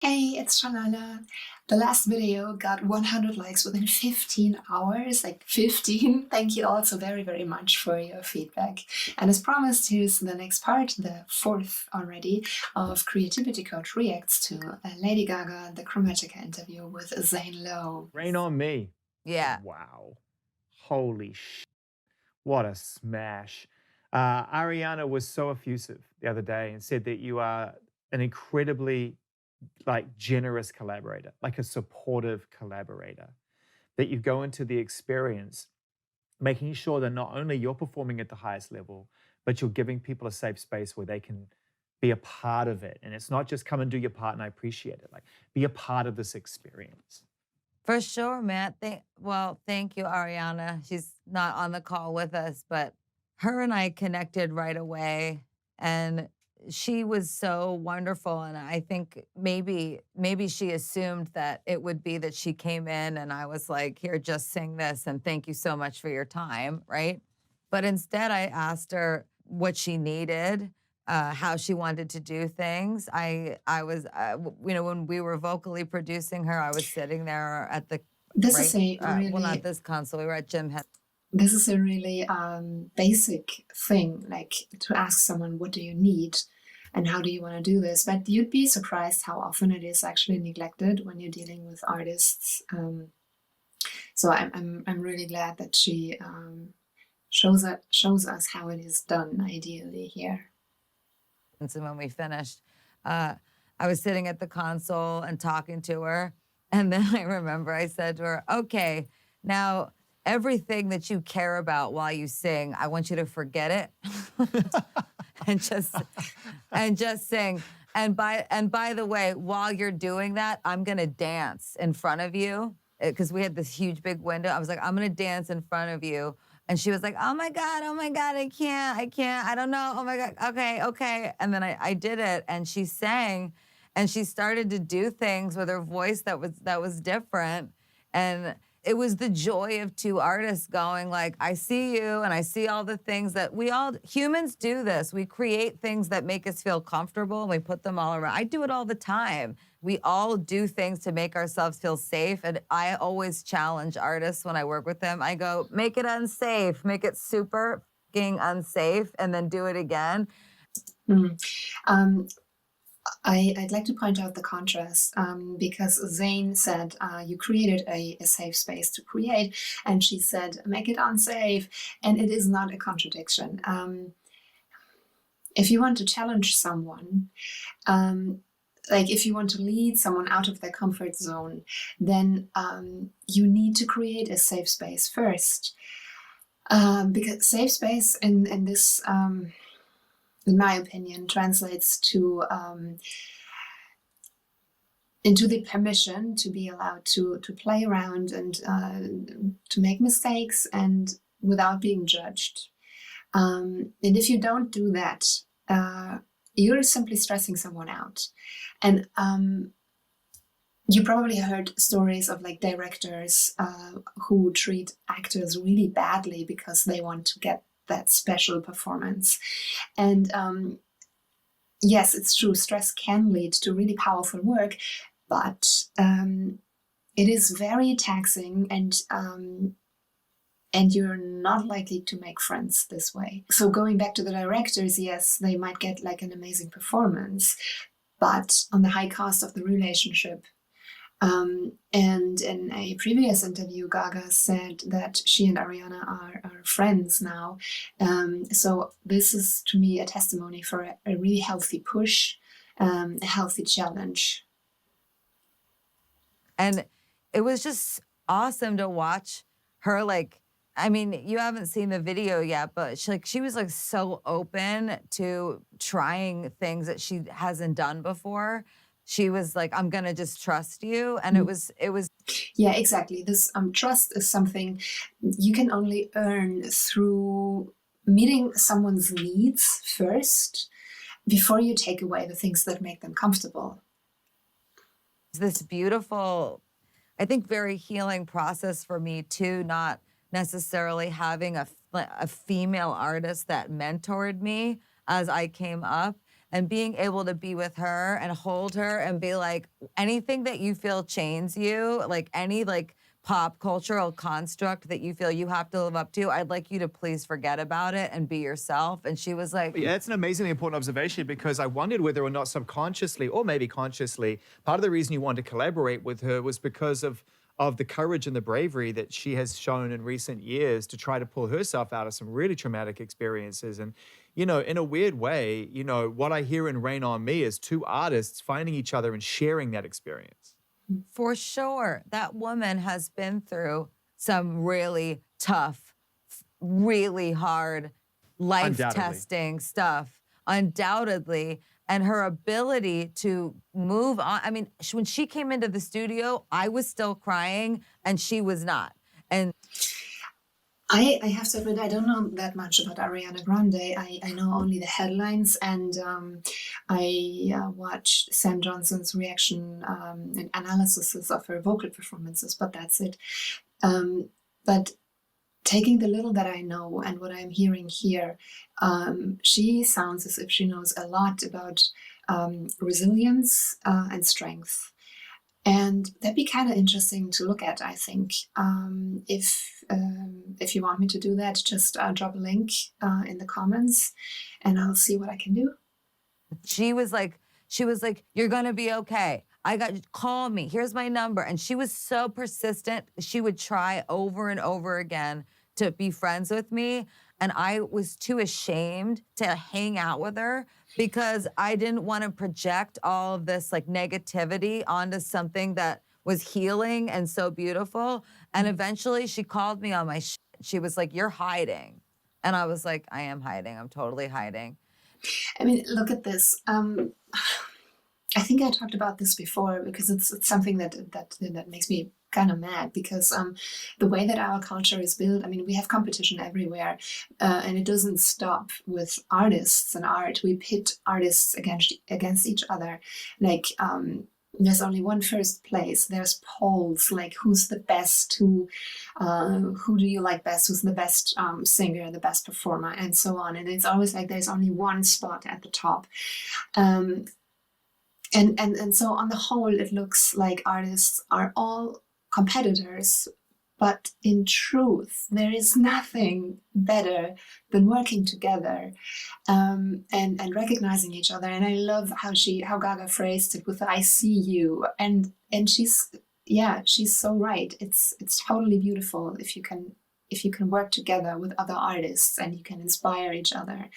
Hey, it's Shallalla. The last video got 100 likes within 15 hours, like 15. Thank you all so very, very much for your feedback. And as promised, here's the next part, the fourth already, of Creativity Coach reacts to Lady Gaga, the Chromatica interview with Zane Lowe. Rain on Me. Yeah. Wow. Holy sh! What a smash. Ariana was so effusive the other day and said that you are an incredibly generous collaborator, like a supportive collaborator, that you go into the experience making sure that not only you're performing at the highest level, but you're giving people a safe space where they can be a part of it. And it's not just come and do your part and I appreciate it. Like, be a part of this experience. For sure, Matt. Thank you, Ariana. She's not on the call with us, but her and I connected right away, and she was so wonderful. And I think maybe she assumed that it would be that she came in and I was like, "Here, just sing this, and thank you so much for your time," right? But instead, I asked her what she needed, how she wanted to do things. I was, when we were vocally producing her, I was sitting there at the This is right, a well, not really this console. We were at Jim. this is a really basic thing, like to ask someone, what do you need? And how do you want to do this? But you'd be surprised how often it is actually neglected when you're dealing with artists. So I'm really glad that she shows us how it is done ideally here. And when we finished, I was sitting at the console and talking to her, and then I remember I said to her, "Okay, now everything that you care about while you sing, I want you to forget it and just sing. And by the way, while you're doing that, I'm gonna dance in front of you because we had this huge big window. I was like, I'm gonna dance in front of you." And she was like, oh my God, I can't, I don't know. Oh my God, okay, okay. And then I did it, and she sang, and she started to do things with her voice that was different. And it was the joy of two artists going like, I see you and I see all the things that humans do this. We create things that make us feel comfortable and we put them all around. I do it all the time. We all do things to make ourselves feel safe. And I always challenge artists when I work with them. I go, make it unsafe, make it super fucking unsafe, and then do it again. I'd like to point out the contrast because Zane said you created a safe space to create, and she said make it unsafe, and it is not a contradiction. If you want to challenge someone, like if you want to lead someone out of their comfort zone, then you need to create a safe space first, because safe space in this. In my opinion, translates to into the permission to be allowed to play around and to make mistakes and without being judged. And if you don't do that, you're simply stressing someone out. And you probably heard stories of like directors who treat actors really badly because they want to get that special performance. And yes, it's true, stress can lead to really powerful work, but it is very taxing, and you're not likely to make friends this way. So going back to the directors, yes, they might get like an amazing performance, but on the high cost of the relationship. And in a previous interview, Gaga said that she and Ariana are friends now. So this is, to me, a testimony for a really healthy push, a healthy challenge. And it was just awesome to watch her, like, I mean, you haven't seen the video yet, but she was like so open to trying things that she hasn't done before. She was like, I'm gonna just trust you. And it was Yeah, exactly. This trust is something you can only earn through meeting someone's needs first before you take away the things that make them comfortable. this beautiful, I think, very healing process for me too, not necessarily having a female artist that mentored me as I came up. and being able to be with her and hold her and be like, anything that you feel chains you, like any like pop cultural construct that you feel you have to live up to, I'd like you to please forget about it and be yourself. And she was like, Yeah, that's an amazingly important observation, because I wondered whether or not subconsciously or maybe consciously, part of the reason you wanted to collaborate with her was because of the courage and the bravery that she has shown in recent years to try to pull herself out of some really traumatic experiences. And, you know, in a weird way, you know, what I hear in Rain on Me is two artists finding each other and sharing that experience. for sure, that woman has been through some really tough, really hard, life testing stuff, undoubtedly. And her ability to move on. I mean, when she came into the studio, I was still crying and she was not. And I have to admit, I don't know that much about Ariana Grande. I know only the headlines, and I watched Sam Johnson's reaction and analysis of her vocal performances, but that's it. But taking the little that I know and what I'm hearing here, she sounds as if she knows a lot about resilience and strength. And that'd be kind of interesting to look at, I think. If you want me to do that, just drop a link in the comments, and I'll see what I can do. she was like, you're gonna be okay. Call me, here's my number. And she was so persistent. She would try over and over again to be friends with me. And I was too ashamed to hang out with her because I didn't want to project all of this like negativity onto something that was healing and so beautiful. And eventually she called me on my shit. She was like, you're hiding. And I was like, I am hiding. I'm totally hiding. I mean, look at this. I think I talked about this before because it's something that makes me kind of mad, because the way that our culture is built, I mean, we have competition everywhere, and it doesn't stop with artists and art. We pit artists against each other. Like, there's only one first place. There's polls, like who's the best, who do you like best, who's the best singer, the best performer, and so on. And it's always like there's only one spot at the top. And so on the whole, it looks like artists are all competitors, but in truth, there is nothing better than working together and recognizing each other. And I love how Gaga phrased it with "I see you," and she's so right. It's totally beautiful if you can work together with other artists and you can inspire each other.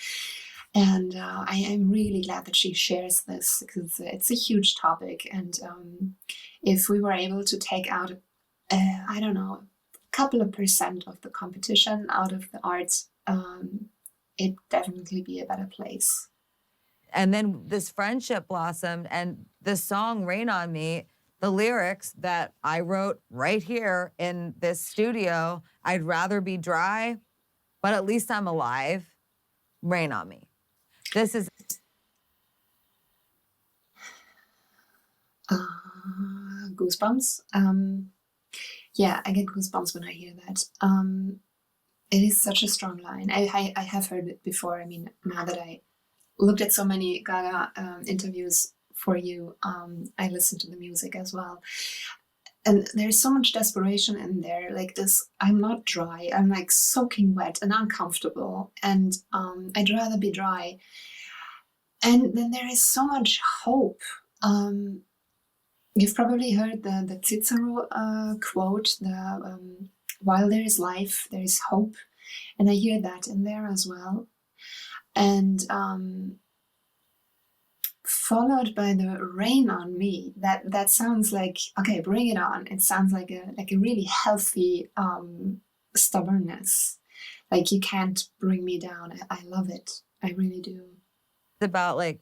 And I am really glad that she shares this, because it's a huge topic. And if we were able to take out, I don't know, a couple of % of the competition out of the arts, it'd definitely be a better place. And then this friendship blossomed, and the song Rain on Me, the lyrics that I wrote right here in this studio, I'd rather be dry, but at least I'm alive. Rain on me. This is goosebumps. Yeah, I get goosebumps when I hear that. It is such a strong line. I have heard it before. I mean, now that I looked at so many Gaga interviews for you, I listened to the music as well. And there's so much desperation in there, like this, I'm not dry, I'm like soaking wet and uncomfortable, and I'd rather be dry. And then there is so much hope. You've probably heard the Cicero quote, while there is life, there is hope. And I hear that in there as well. And followed by the rain on me. That sounds like, okay, bring it on. It sounds like a really healthy stubbornness. Like, you can't bring me down. I love it. I really do. It's about like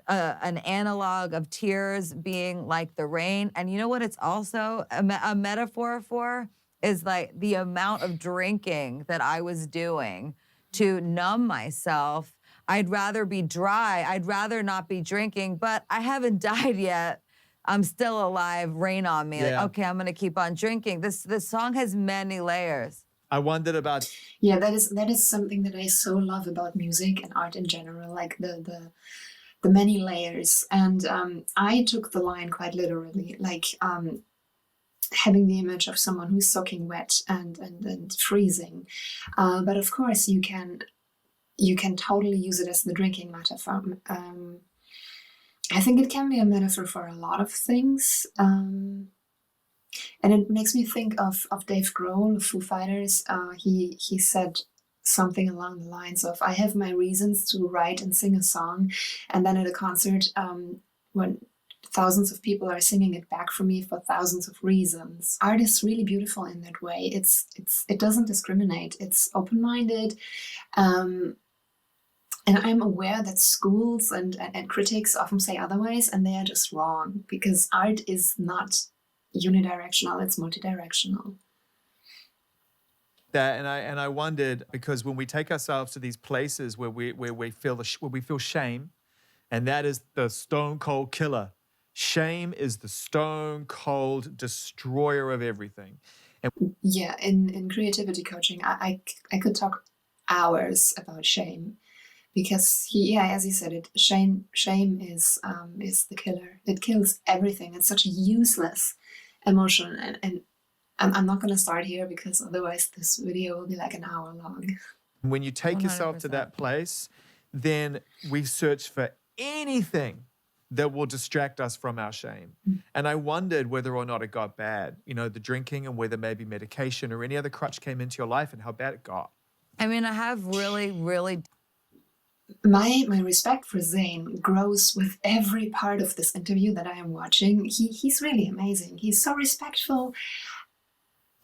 an analog of tears being like the rain. And you know what it's also a metaphor for is like the amount of drinking that I was doing to numb myself. I'd rather be dry. I'd rather not be drinking, but I haven't died yet. I'm still alive. Rain on me. Yeah. Like, okay, I'm gonna keep on drinking. This song has many layers. I wondered about. Yeah, that is something that I so love about music and art in general. Like the the many layers. And I took the line quite literally, like having the image of someone who's soaking wet and freezing. But of course, you can totally use it as the drinking metaphor. I think it can be a metaphor for a lot of things. And it makes me think of Dave Grohl of Foo Fighters. He said something along the lines of, I have my reasons to write and sing a song. And then at a concert, when thousands of people are singing it back for me for thousands of reasons. Art is really beautiful in that way. It doesn't discriminate. It's open-minded. And I'm aware that schools and critics often say otherwise, and they are just wrong, because art is not unidirectional, it's multidirectional. That and I wondered, because when we take ourselves to these places where we feel shame, and that is the stone cold killer. Shame is the stone cold destroyer of everything. And yeah, in creativity coaching, I could talk hours about shame, because as you said, shame is the killer. It kills everything. It's such a useless emotion, and I'm not going to start here, because otherwise this video will be like an hour long. when you take 100%. yourself to that place, then we search for anything that will distract us from our shame. And I wondered whether or not it got bad, the drinking, and whether maybe medication or any other crutch came into your life and how bad it got. I mean, I have really, really. My respect for Zane grows with every part of this interview that I am watching. He's really amazing. He's so respectful,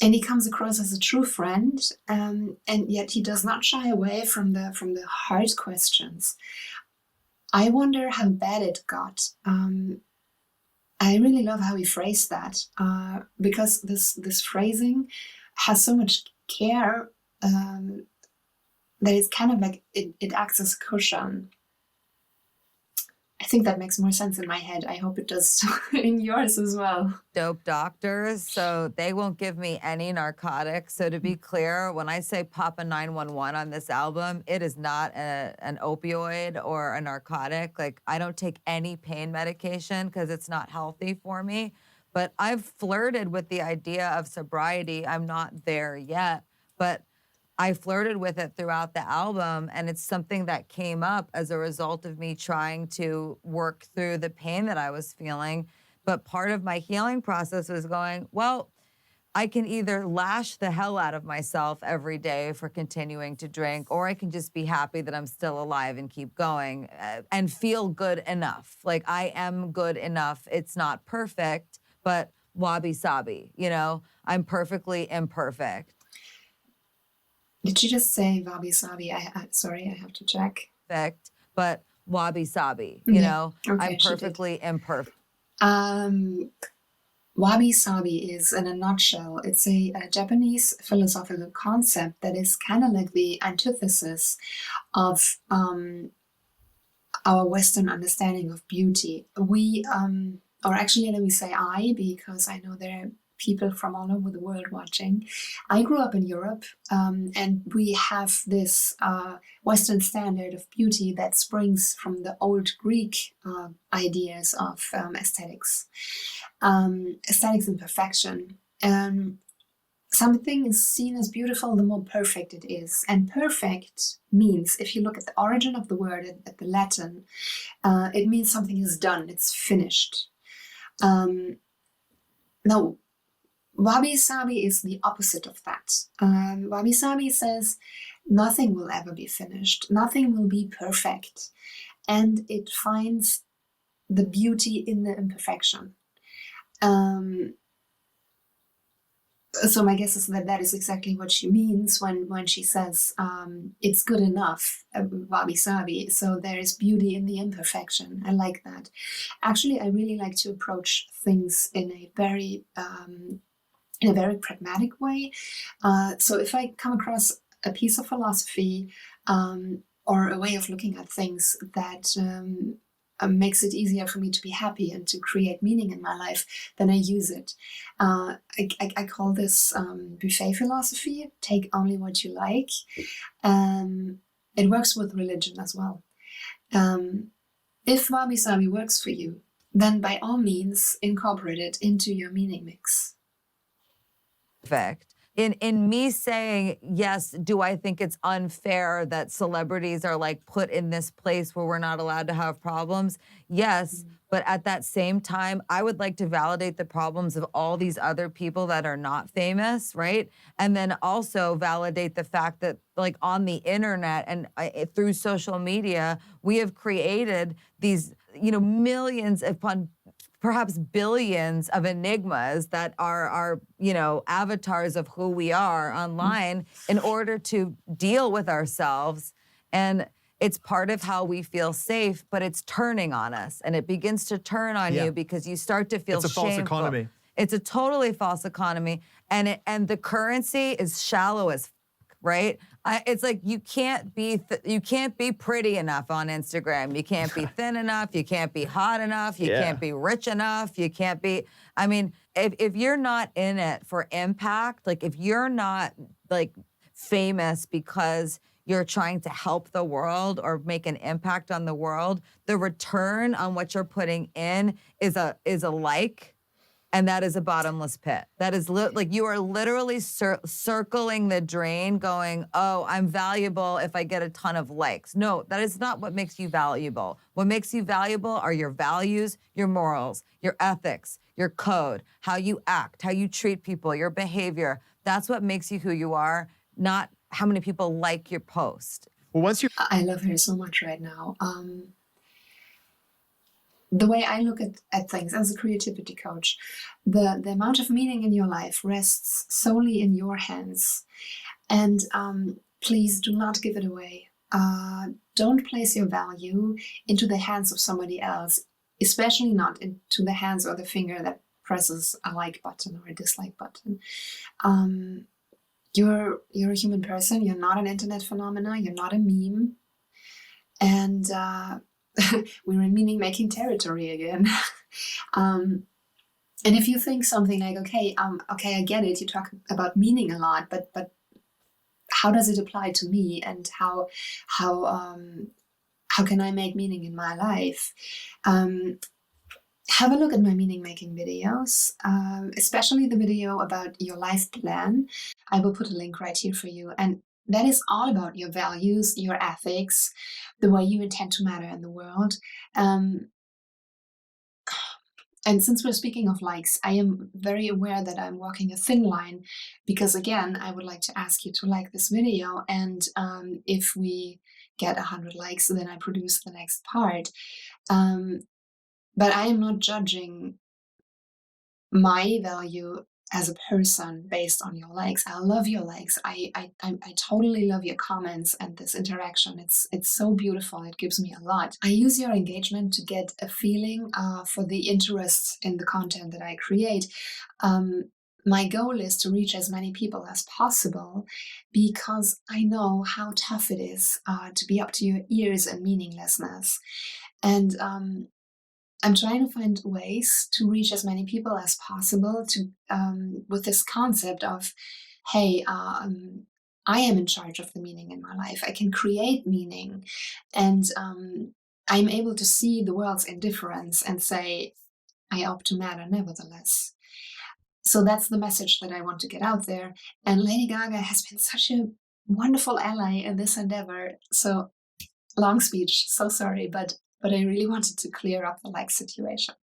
and he comes across as a true friend, and yet he does not shy away from the hard questions. I wonder how bad it got. I really love how he phrased that, because this phrasing has so much care that it's kind of like it acts as a cushion. I think that makes more sense in my head. I hope it does in yours as well. Dope doctors, so they won't give me any narcotics. So to be clear, when I say Papa 911 on this album, it is not an opioid or a narcotic. Like, I don't take any pain medication because it's not healthy for me. But I've flirted with the idea of sobriety. I'm not there yet, but I flirted with it throughout the album, and it's something that came up as a result of me trying to work through the pain that I was feeling. But part of my healing process was going, well, I can either lash the hell out of myself every day for continuing to drink, or I can just be happy that I'm still alive and keep going and feel good enough. Like, I am good enough. It's not perfect, but Wabi Sabi, I'm perfectly imperfect. Did you just say Wabi Sabi? Sorry, I have to check. Perfect, but Wabi Sabi, Okay, I'm perfectly imperfect. Wabi Sabi is, in a nutshell, it's a Japanese philosophical concept that is kind of like the antithesis of our Western understanding of beauty. We, or actually, let me say I, because I know there are people from all over the world watching. I grew up in Europe, and we have this Western standard of beauty that springs from the old Greek ideas of aesthetics. Aesthetics and perfection. Something is seen as beautiful the more perfect it is. And perfect means, if you look at the origin of the word, at the Latin, it means something is done, it's finished. Now, Wabi Sabi is the opposite of that. Wabi Sabi says nothing will ever be finished, nothing will be perfect, and it finds the beauty in the imperfection. So my guess is that is exactly what she means when she says it's good enough, Wabi Sabi. So there is beauty in the imperfection. I like that. Actually, I really like to approach things in a very pragmatic way. So if I come across a piece of philosophy or a way of looking at things that makes it easier for me to be happy and to create meaning in my life, then I use it. I call this buffet philosophy, take only what you like. It works with religion as well. If Wabi Sabi works for you, then by all means incorporate it into your meaning mix. Perfect. In me saying, yes, do I think it's unfair that celebrities are like put in this place where we're not allowed to have problems? Yes, but at that same time, I would like to validate the problems of all these other people that are not famous, right? And then also validate the fact that like on the internet and through social media, we have created these, millions upon perhaps billions of enigmas that are avatars of who we are online in order to deal with ourselves. And it's part of how we feel safe, but it's turning on us. And it begins to turn on you because you start to feel It's a false economy. It's a totally false economy. And the currency is shallow as right? It's like you can't be pretty enough on Instagram. You can't be thin enough. You can't be hot enough. You can't be rich enough. You can't be. I mean, if you're not in it for impact, like if you're not like famous because you're trying to help the world or make an impact on the world, the return on what you're putting in is a like. And that is a bottomless pit. That is like you are literally circling the drain going, oh, I'm valuable if I get a ton of likes. No, that is not what makes you valuable. What makes you valuable are your values, your morals, your ethics, your code, how you act, how you treat people, your behavior. That's what makes you who you are, not how many people like your post. Well, once you... I love her so much right now. The way I look at things as a creativity coach, the amount of meaning in your life rests solely in your hands. And please do not give it away. Don't place your value into the hands of somebody else, especially not into the hands or the finger that presses a like button or a dislike button. You're a human person. You're not an internet phenomena. You're not a meme. And we're in meaning-making territory again. And if you think something like, okay, I get it. You talk about meaning a lot, but how does it apply to me? And how can I make meaning in my life? Have a look at my meaning-making videos, especially the video about your life plan. I will put a link right here for you. And that is all about your values, your ethics, the way you intend to matter in the world. And since we're speaking of likes, I am very aware that I'm walking a thin line because, again, I would like to ask you to like this video. And if we get 100 likes, then I produce the next part. But I am not judging my value as a person based on your likes. I love your likes. I totally love your comments and this interaction. It's so beautiful. It gives me a lot. I use your engagement to get a feeling for the interest in the content that I create. My goal is to reach as many people as possible because I know how tough it is to be up to your ears in meaninglessness. And I'm trying to find ways to reach as many people as possible to with this concept of, hey, I am in charge of the meaning in my life. I can create meaning, and I'm able to see the world's indifference and say, I opt to matter nevertheless. So that's the message that I want to get out there. And Lady Gaga has been such a wonderful ally in this endeavor. So long speech, so sorry, but I really wanted to clear up the like situation.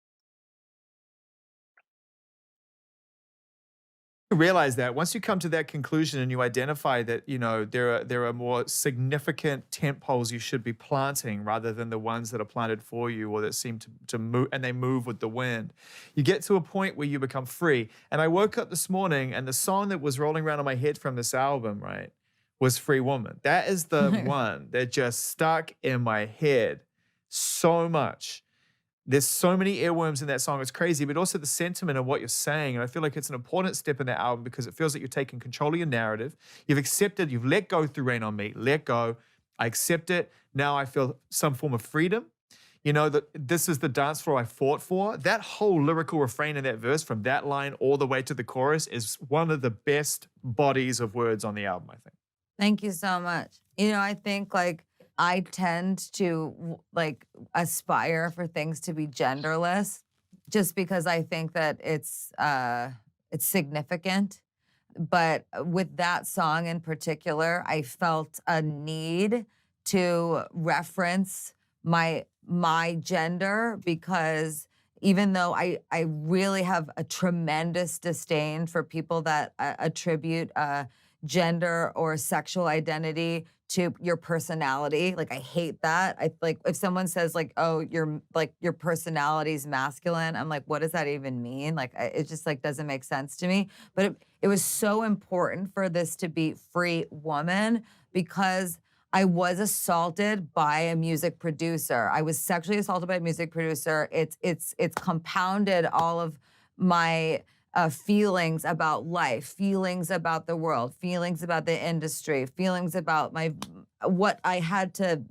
You realize that once you come to that conclusion and you identify that, there are more significant tent poles you should be planting rather than the ones that are planted for you or that seem to move, and they move with the wind. You get to a point where you become free. And I woke up this morning and the song that was rolling around in my head from this album, right, was Free Woman. That is the one that just stuck in my head so much. There's so many earworms in that song. It's crazy, but also the sentiment of what you're saying. And I feel like it's an important step in that album because it feels like you're taking control of your narrative. You've accepted, you've let go through Rain on Me. Let go. I accept it. Now I feel some form of freedom. That this is the dance floor I fought for. That whole lyrical refrain in that verse from that line all the way to the chorus is one of the best bodies of words on the album, I think. Thank you so much. I think like I tend to like aspire for things to be genderless, just because I think that it's significant. But with that song in particular, I felt a need to reference my gender, because even though I really have a tremendous disdain for people that attribute gender or sexual identity to your personality. Like, I hate that. I like if someone says like, "Oh, your personality's masculine." I'm like, "What does that even mean?" Like, it just like doesn't make sense to me. But it was so important for this to be Free Woman, because I was assaulted by a music producer. I was sexually assaulted by a music producer. It's compounded all of my feelings about life, feelings about the world, feelings about the industry, feelings about what I had to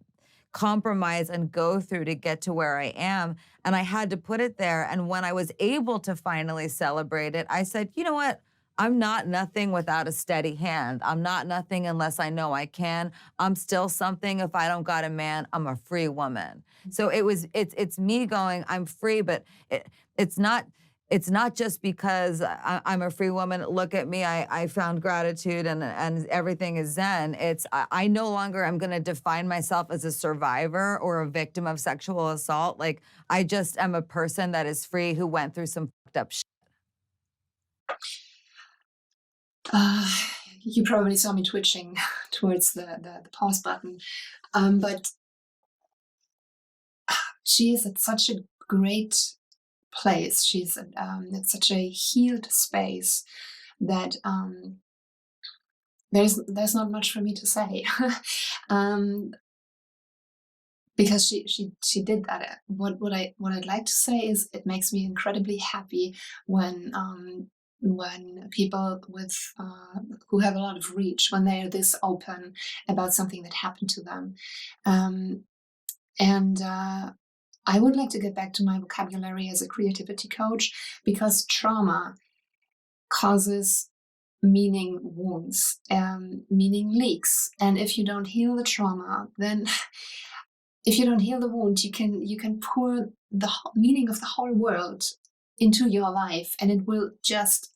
compromise and go through to get to where I am. And I had to put it there. And when I was able to finally celebrate it, I said, you know what? I'm not nothing without a steady hand. I'm not nothing unless I know I can. I'm still something if I don't got a man. I'm a free woman. So it's me going, I'm free, but it's not just because I'm a free woman. Look at me, I found gratitude and everything is zen. I no longer am gonna define myself as a survivor or a victim of sexual assault. Like, I just am a person that is free who went through some fucked up shit. You probably saw me twitching towards the pause button. But she is at such a great place. She's at such a healed space that there's not much for me to say. Because she did that. What I'd like to say is it makes me incredibly happy when people with who have a lot of reach, when they're this open about something that happened to them. And I would like to get back to my vocabulary as a creativity coach, because trauma causes meaning wounds, meaning leaks. And if you don't heal the trauma, then if you don't heal the wound, you can pour the meaning of the whole world into your life, and it will just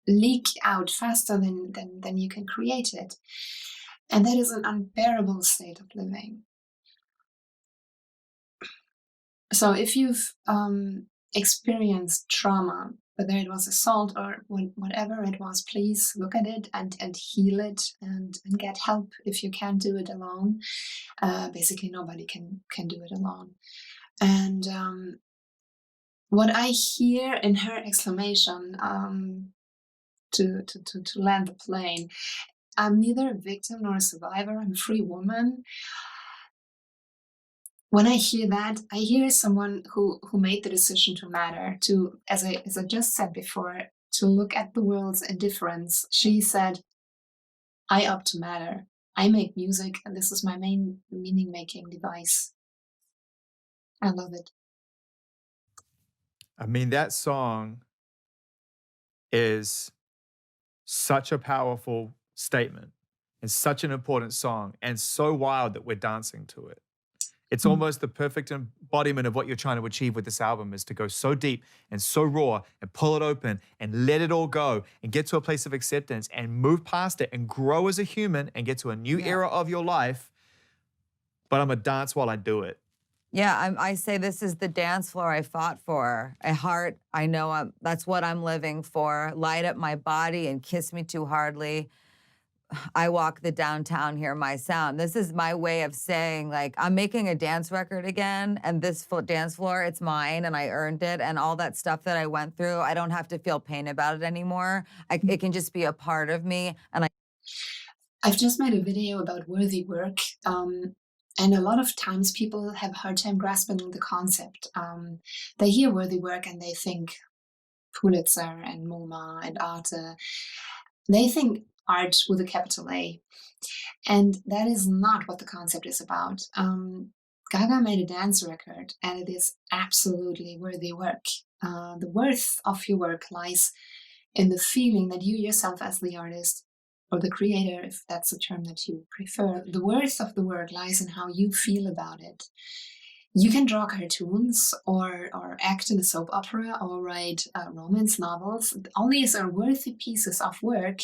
leak out faster than you can create it. And that is an unbearable state of living. So if you've experienced trauma, whether it was assault or whatever it was, please look at it and heal it and get help if you can't do it alone. Basically, nobody can do it alone. And what I hear in her exclamation to land the plane, I'm neither a victim nor a survivor, I'm a free woman. When I hear that, I hear someone who made the decision to matter, to, as I just said before, to look at the world's indifference. She said, I opt to matter. I make music, and this is my main meaning-making device. I love it. I mean, that song is such a powerful statement and such an important song, and so wild that we're dancing to it. It's almost the perfect embodiment of what you're trying to achieve with this album, is to go so deep and so raw and pull it open and let it all go and get to a place of acceptance and move past it and grow as a human and get to a new era of your life. But I'm gonna dance while I do it. Yeah, I say this is the dance floor I fought for. A heart, I know that's what I'm living for. Light up my body and kiss me too hardly. I walk the downtown, hear my sound. This is my way of saying, like, I'm making a dance record again, and this dance floor, it's mine, and I earned it, and all that stuff that I went through, I don't have to feel pain about it anymore. It can just be a part of me, and I've just made a video about worthy work, and a lot of times people have a hard time grasping the concept. They hear worthy work and they think Pulitzer and MoMA and Arte. They think art with a capital A. And that is not what the concept is about. Gaga made a dance record, and it is absolutely worthy work. The worth of your work lies in the feeling that you yourself as the artist or the creator, if that's a term that you prefer, the worth of the work lies in how you feel about it. You can draw cartoons or act in a soap opera or write romance novels. All these are worthy pieces of work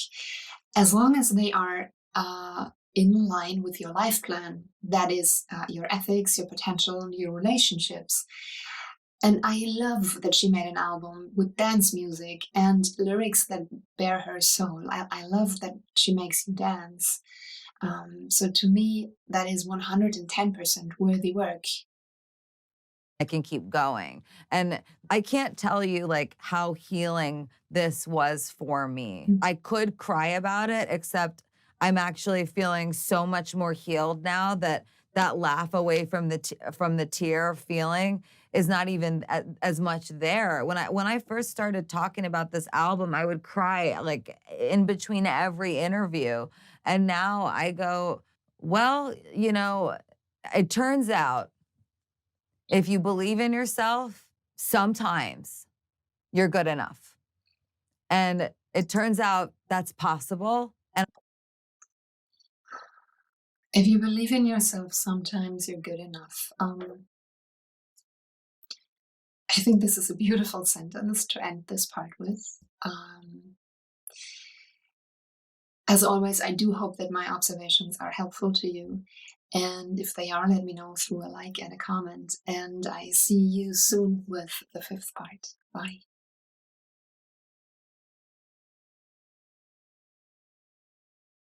as long as they are in line with your life plan. That is your ethics, your potential, your relationships. And I love that she made an album with dance music and lyrics that bear her soul. I love that she makes you dance. So to me, that is 110% worthy work. I can keep going. And I can't tell you like how healing this was for me. I could cry about it, except I'm actually feeling so much more healed now that that laugh away from the tear feeling is not even as much there. When I first started talking about this album, I would cry like in between every interview. And now I go, well, you know, it turns out if you believe in yourself, sometimes you're good enough. And it turns out that's possible. And If you believe in yourself, sometimes you're good enough. I think this is a beautiful sentence to end this part with. As always, I do hope that my observations are helpful to you. And if they are, let me know through a like and a comment. And I see you soon with the 5th part. Bye.